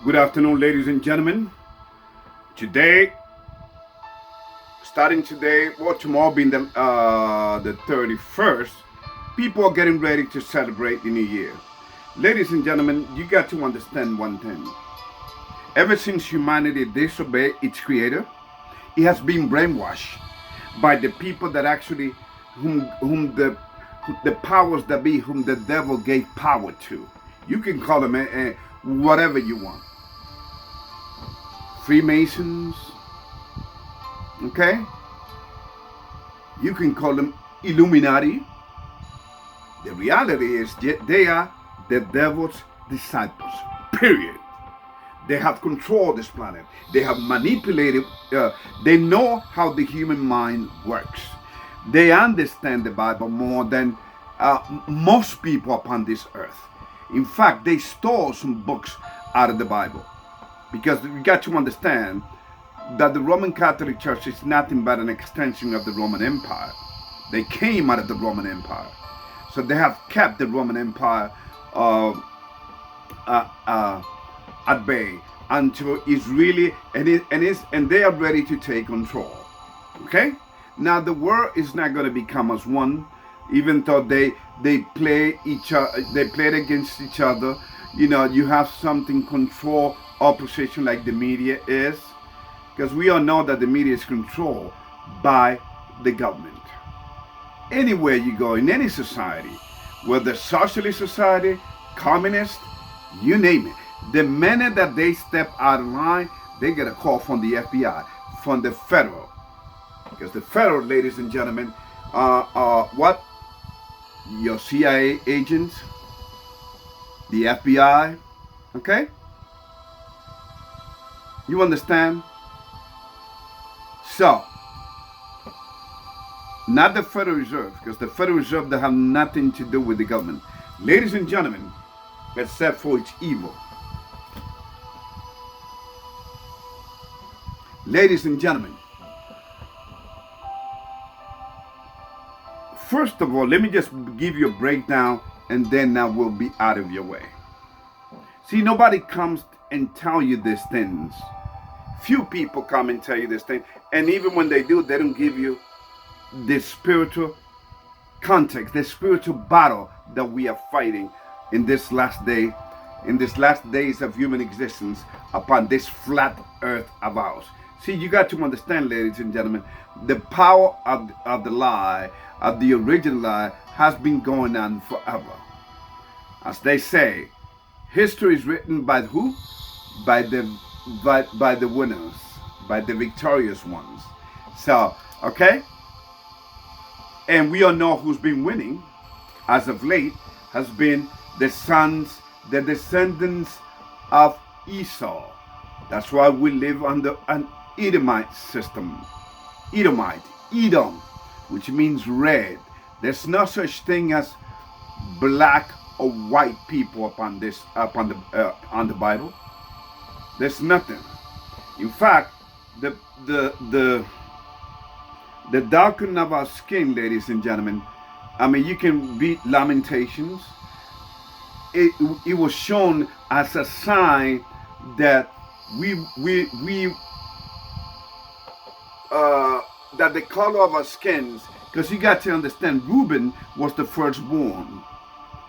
Good afternoon, ladies and gentlemen. Today, starting today, or tomorrow being the 31st, people are getting ready to celebrate the new year. Ladies and gentlemen, you got to understand one thing. Ever since humanity disobeyed its creator, it has been brainwashed by the people that actually, whom the powers that be, whom the devil gave power to. You can call them whatever you want. Freemasons, okay? You can call them Illuminati. The reality is they are the devil's disciples, period. They have controlled this planet. They have manipulated, they know how the human mind works. They understand the Bible more than most people upon this earth. In fact, they stole some books out of the Bible. Because you got to understand that the Roman Catholic Church is nothing but an extension of the Roman Empire. They came out of the Roman Empire. So they have kept the Roman Empire at bay until it's really, and they are ready to take control. Okay? Now the world is not going to become as one, even though they play against each other. You know, you have something control opposition like the media is, because we all know that the media is controlled by the government. Anywhere you go in any society, whether socialist society, communist, you name it, the minute that they step out of line, they get a call from the FBI, from the federal. Because the federal, ladies and gentlemen, what? Your CIA agents, the FBI, okay? You understand? So, not the Federal Reserve, because the Federal Reserve, they have nothing to do with the government. Ladies and gentlemen, except for its evil. Ladies and gentlemen, first of all, let me just give you a breakdown, and then I will be out of your way. See, nobody comes and tell you these things. Few people come and tell you this thing, and even when they do, they don't give you the spiritual context, the spiritual battle that we are fighting in this last day, in these last days of human existence upon this flat earth of ours. See, you got to understand, ladies and gentlemen, the power of the lie, of the original lie, has been going on forever. As they say, history is written by who? By the winners, by the victorious ones. So, okay? And we all know who's been winning as of late has been the descendants of Esau. That's why we live under an Edomite system. Edom, which means red. There's no such thing as black or white people upon the Bible. There's nothing. In fact, the darkening of our skin, ladies and gentlemen, I mean, you can read Lamentations. It was shown as a sign that that the color of our skins, because you got to understand, Reuben was the firstborn.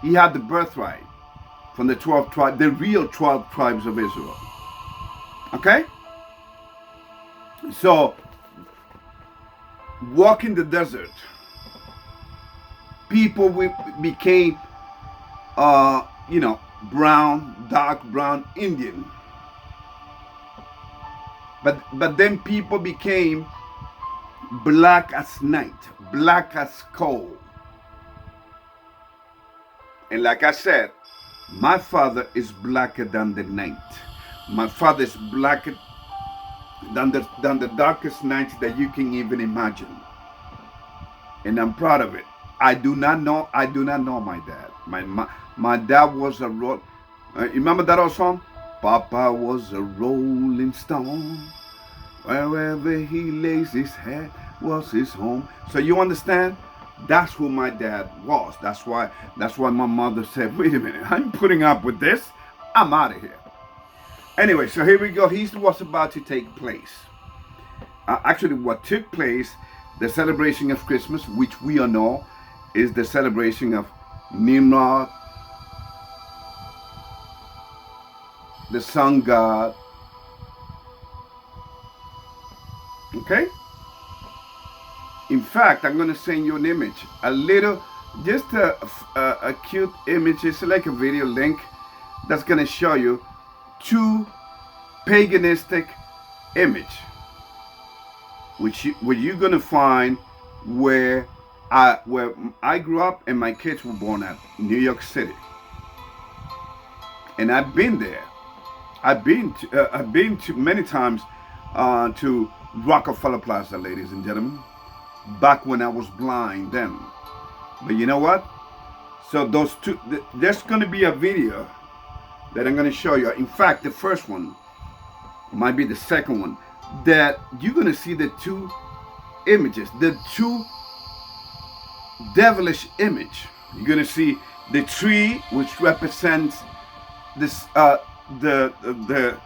He had the birthright from the 12 tribes, the real 12 tribes of Israel. Okay? So, walk in the desert, people became, brown, dark brown Indian. But then people became black as night, black as coal. And like I said, my father is blacker than the night. My father is blacker than the darkest nights that you can even imagine. And I'm proud of it. I do not know my dad. My dad was a remember that old song? Papa was a rolling stone. Wherever he lays his head was his home. So you understand? That's who my dad was. That's why my mother said, wait a minute, I'm putting up with this. I'm out of here. Anyway, so here we go. Here's what's about to take place. Actually, what took place, the celebration of Christmas, which we all know is the celebration of Nimrod, the sun god. Okay? In fact, I'm going to send you an image. A little, just a cute image. It's like a video link that's going to show you two paganistic image, which you're going to find where I grew up and my kids were born at, New York City. And I've been there. I've been to many times to Rockefeller Plaza, ladies and gentlemen, back when I was blind then. But you know what? So those two, there's going to be a video that I'm going to show you. In fact, the first one might be the second one, that you're going to see the two images, the two devilish image. You're going to see the tree, which represents this the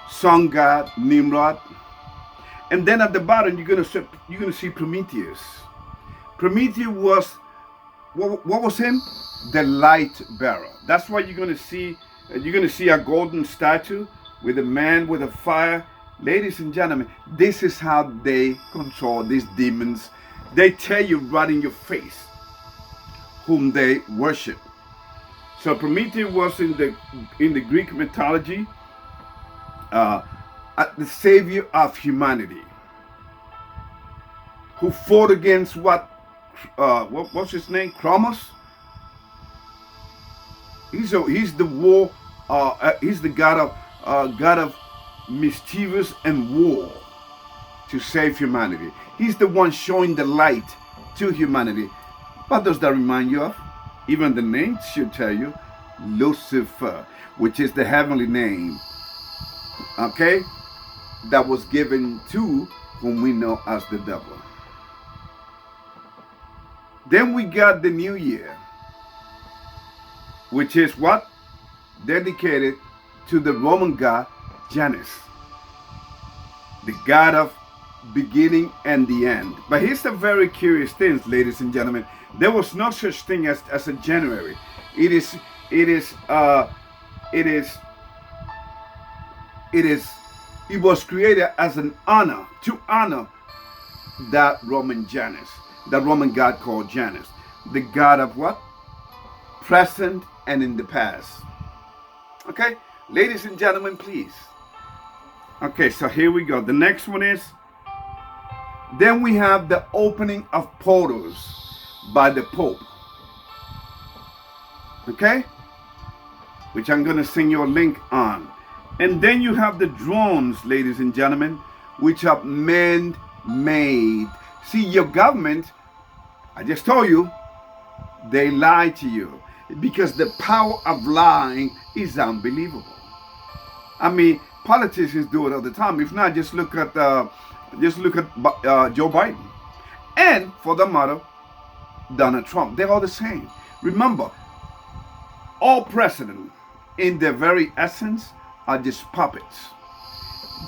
sun god Nimrod, and then at the bottom you're gonna see Prometheus. Prometheus was what was him? The light bearer. That's why you're gonna see a golden statue with a man with a fire. Ladies and gentlemen, this is how they control these demons. They tell you right in your face whom they worship. So Prometheus was in the Greek mythology the savior of humanity, who fought against what's his name? Chromos. He's the war. He's the god of mischievous and war to save humanity. He's the one showing the light to humanity. What does that remind you of? Even the name should tell you, Lucifer, which is the heavenly name, okay, that was given to whom we know as the devil. Then we got the new year, which is what? Dedicated to the Roman god Janus, the god of beginning and the end. But here's the very curious thing, ladies and gentlemen. There was no such thing as a January. It was created as an honor, to honor that Roman Janus, that Roman god called Janus, the god of what? Present and in the past. Okay, ladies and gentlemen, please. Okay, so here we go. The next one is, then we have the opening of portals by the Pope. Okay? Which I'm going to send you a link on. And then you have the drones, ladies and gentlemen, which are man-made. See, your government, I just told you, they lie to you, because the power of lying is unbelievable. I mean, politicians do it all the time. If not, just look at Joe Biden, and for the matter, Donald Trump. They're all the same. Remember, all presidents, in their very essence, are just puppets.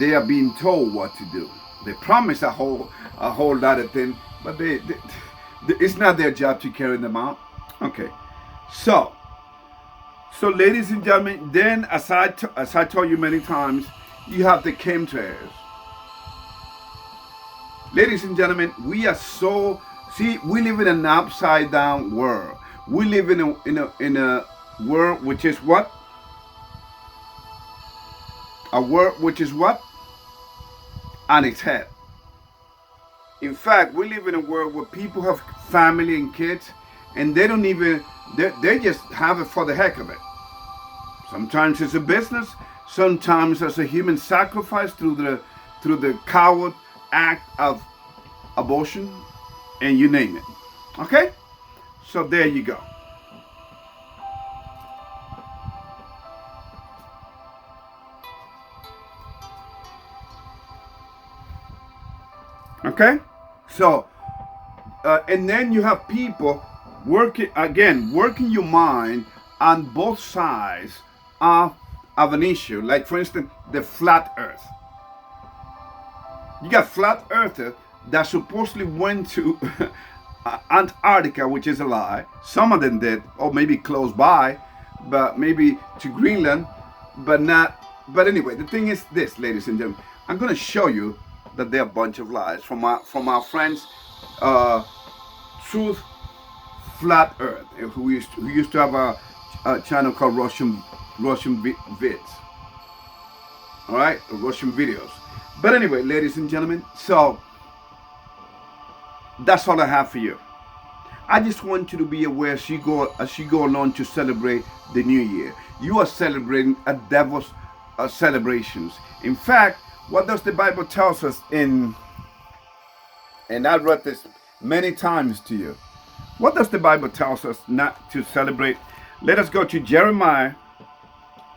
They are being told what to do. They promise a whole lot of things, but it's not their job to carry them out. Okay, so ladies and gentlemen, then as I told you many times, you have the chemtrails. Ladies and gentlemen, we are we live in an upside down world. We live in a world which is what? A world which is what? On its head. In fact, we live in a world where people have family and kids, and they don't even, they just have it for the heck of it. Sometimes it's a business, sometimes it's a human sacrifice through the coward act of abortion, and you name it. Okay? So there you go. Okay? So, and then you have people working your mind on both sides of of an issue. Like, for instance, the flat earth. You got flat earthers that supposedly went to Antarctica, which is a lie. Some of them did, or maybe close by, but maybe to Greenland, but not. But anyway, the thing is this, ladies and gentlemen. I'm going to show you that they're a bunch of lies from our friends, Truth Flat Earth, who used to have a channel called Russian Vids. All right, Russian videos. But anyway, ladies and gentlemen, so that's all I have for you. I just want you to be aware as you go along to celebrate the new year. You are celebrating a devil's celebrations. In fact, what does the Bible tell us and I read this many times to you. What does the Bible tell us not to celebrate? Let us go to Jeremiah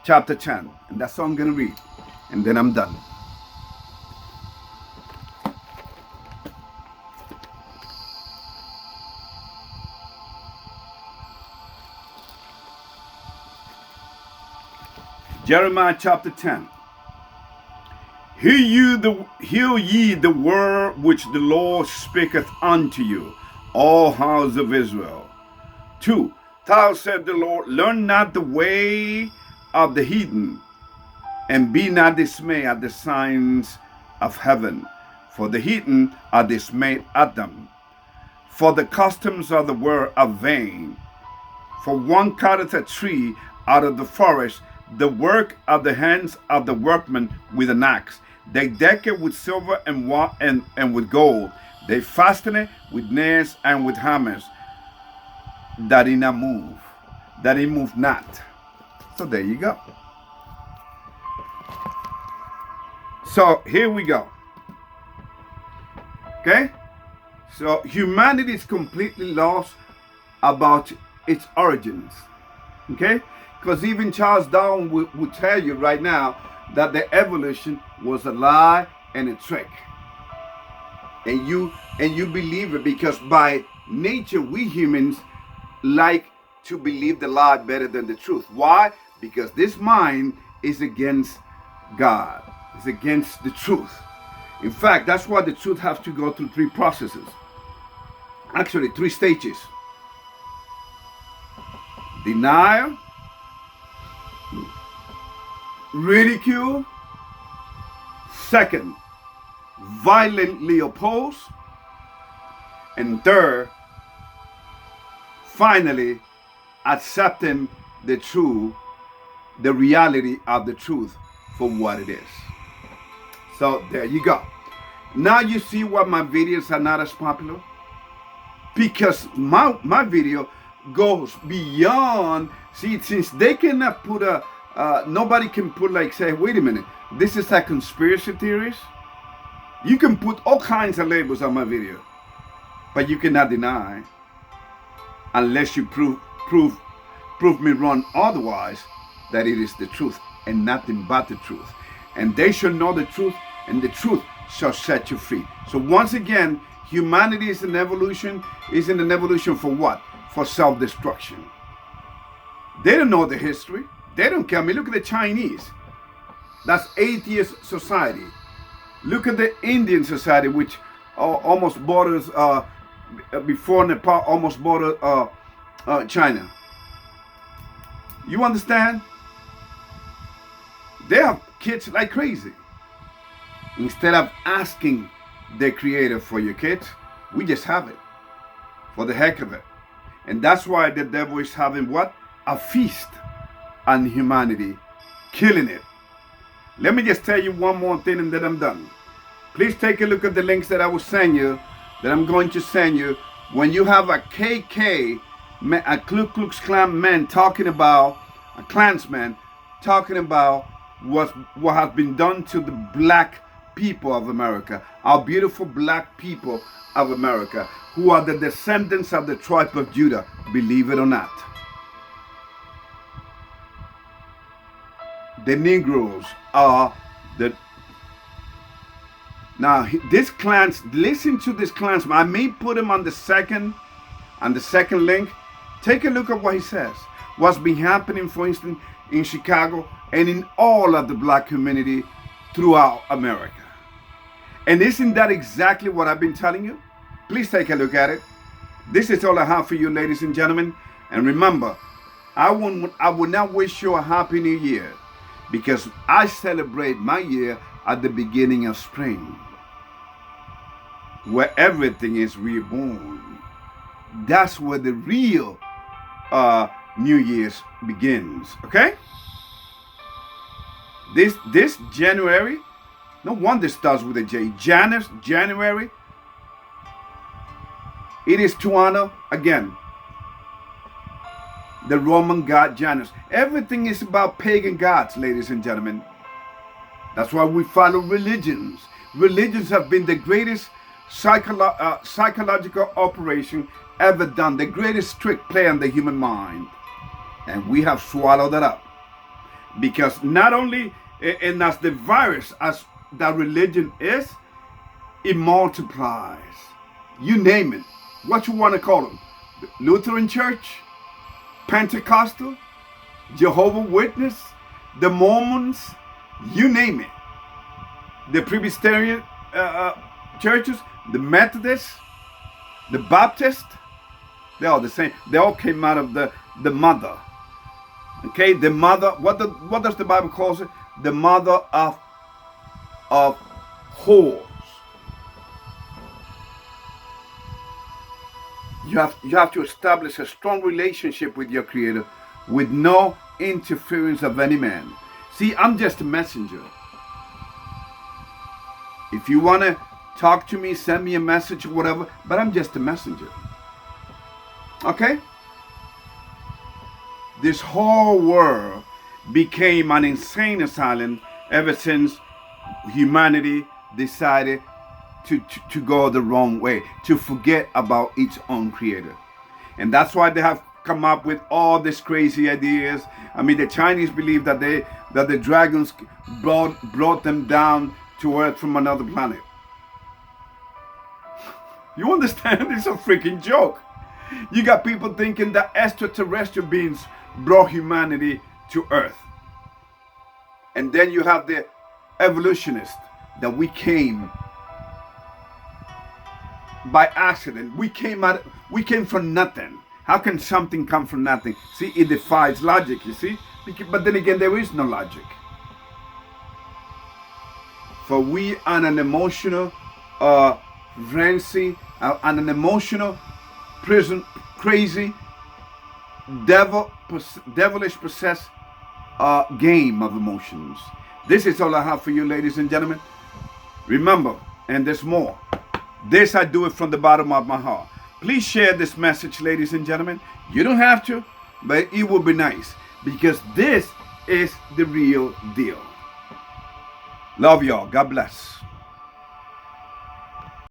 chapter 10. And that's all I'm going to read. And then I'm done. Jeremiah chapter 10. Hear ye the word which the Lord speaketh unto you, all house of Israel. 2. Thou said the Lord, learn not the way of the heathen, and be not dismayed at the signs of heaven, for the heathen are dismayed at them. For the customs of the world are vain. For one cutteth a tree out of the forest, the work of the hands of the workman with an axe. They deck it with silver and with gold. They fasten it with nails and with hammers, that it not move, that it move not. So there you go. So here we go. Okay? So humanity is completely lost about its origins. Okay? Because even Charles Darwin would tell you right now that the evolution was a lie and a trick. And you believe it because by nature we humans like to believe the lie better than the truth. Why? Because this mind is against God. It's against the truth. In fact, that's why the truth has to go through 3 processes. Actually, 3 stages. Denial, ridicule, second, violently oppose, and third, finally, accepting the reality of the truth for what it is. So there you go. Now you see why my videos are not as popular? Because my video goes beyond, see, since they cannot put nobody can put like, say, wait a minute, this is a conspiracy theories. You can put all kinds of labels on my video, but you cannot deny, unless you prove me wrong otherwise, that it is the truth and nothing but the truth. And they shall know the truth, and the truth shall set you free. So once again, humanity is an evolution. Is in an evolution for what? For self-destruction. They don't know the history. They don't care. I mean, look at the Chinese. That's atheist society. Look at the Indian society, which almost borders, before Nepal, almost bordered China. You understand? They have kids like crazy. Instead of asking the Creator for your kids, we just have it for the heck of it. And that's why the devil is having what? A feast on humanity, killing it. Let me just tell you one more thing and then I'm done. Please take a look at the links that I will send you, that I'm going to send you. When you have a KK, a Ku Klux Klan man talking about, a Klansman talking about what has been done to the black people of America, our beautiful black people of America, who are the descendants of the tribe of Judah, believe it or not. The Negroes are the... Now, this clans, listen to this Klansman. I may put him on the second link. Take a look at what he says. What's been happening, for instance, in Chicago, and in all of the black community throughout America. And isn't that exactly what I've been telling you? Please take a look at it. This is all I have for you, ladies and gentlemen. And remember, I will not wish you a happy new year, because I celebrate my year at the beginning of spring, where everything is reborn. That's where the real New Year's begins. Okay? This January, no wonder it starts with a J. January. It is to honor, again, the Roman god Janus. Everything is about pagan gods, ladies and gentlemen. That's why we follow religions. Religions have been the greatest psychological operation ever done, the greatest trick play on the human mind. And we have swallowed that up. Because not only, and as the virus, as that religion is, it multiplies. You name it. What you want to call them. Lutheran Church, Pentecostal, Jehovah's Witness, the Mormons, you name it. The Presbyterian churches, the Methodists, the Baptist, they're all the same. They all came out of the mother. Okay, the mother, what does the Bible call it? The mother of whores. You have to establish a strong relationship with your Creator with no interference of any man. See, I'm just a messenger. If you want to talk to me, send me a message or whatever, but I'm just a messenger. Okay? This whole world became an insane asylum ever since humanity decided to go the wrong way, to forget about its own Creator. And that's why they have come up with all these crazy ideas. I mean, the Chinese believe that the dragons brought them down to Earth from another planet. You understand? It's a freaking joke. You got people thinking that extraterrestrial beings brought humanity to Earth. And then you have the evolutionists, that we came by accident. We came from nothing. How can something come from nothing? See, it defies logic, you see? But then again, there is no logic. For we are an emotional frenzy, and an emotional prison, crazy, devilish possessed game of emotions. This is all I have for you, ladies and gentlemen. Remember, and there's more. This I do it from the bottom of my heart. Please share this message, ladies and gentlemen. You don't have to, but it would be nice, because this is the real deal. Love y'all. God bless.